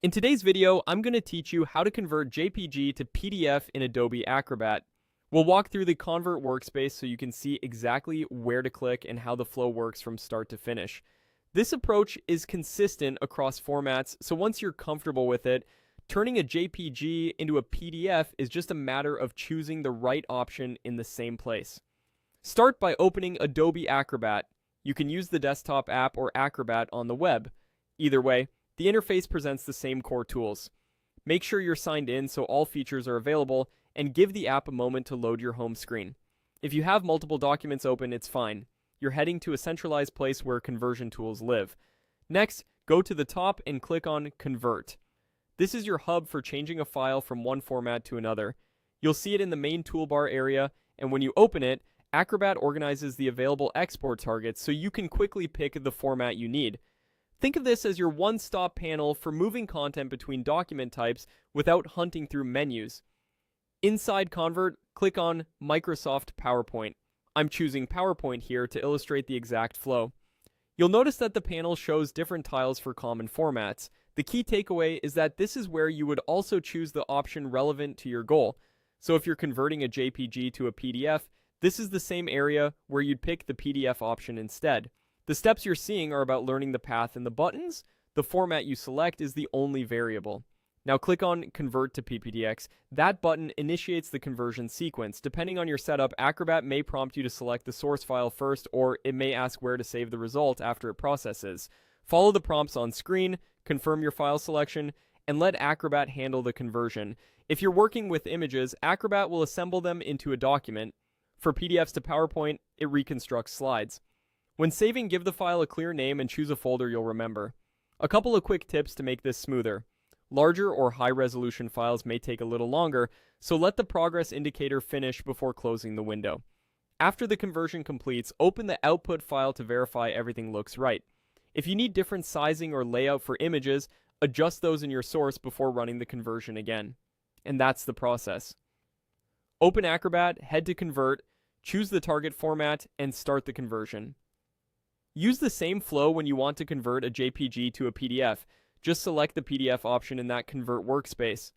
In today's video, I'm going to teach you how to convert JPG to PDF in Adobe Acrobat. We'll walk through the Convert workspace so you can see exactly where to click and how the flow works from start to finish. This approach is consistent across formats, so once you're comfortable with it, turning a JPG into a PDF is just a matter of choosing the right option in the same place. Start by opening Adobe Acrobat. You can use the desktop app or Acrobat on the web. Either way, the interface presents the same core tools. Make sure you're signed in so all features are available, and give the app a moment to load your home screen. If you have multiple documents open, it's fine. You're heading to a centralized place where conversion tools live. Next, go to the top and click on Convert. This is your hub for changing a file from one format to another. You'll see it in the main toolbar area, and when you open it, Acrobat organizes the available export targets so you can quickly pick the format you need. Think of this as your one-stop panel for moving content between document types without hunting through menus. Inside Convert, click on Microsoft PowerPoint. I'm choosing PowerPoint here to illustrate the exact flow. You'll notice that the panel shows different tiles for common formats. The key takeaway is that this is where you would also choose the option relevant to your goal. So if you're converting a JPG to a PDF, this is the same area where you'd pick the PDF option instead. The steps you're seeing are about learning the path and the buttons. The format you select is the only variable. Now click on Convert to PPTX. That button initiates the conversion sequence. Depending on your setup, Acrobat may prompt you to select the source file first, or it may ask where to save the result after it processes. Follow the prompts on screen, confirm your file selection, and let Acrobat handle the conversion. If you're working with images, Acrobat will assemble them into a document. For PDFs to PowerPoint, it reconstructs slides. When saving, give the file a clear name and choose a folder you'll remember. A couple of quick tips to make this smoother. Larger or high-resolution files may take a little longer, so let the progress indicator finish before closing the window. After the conversion completes, open the output file to verify everything looks right. If you need different sizing or layout for images, adjust those in your source before running the conversion again. And that's the process. Open Acrobat, head to Convert, choose the target format, and start the conversion. Use the same flow when you want to convert a JPG to a PDF. Just select the PDF option in that Convert workspace.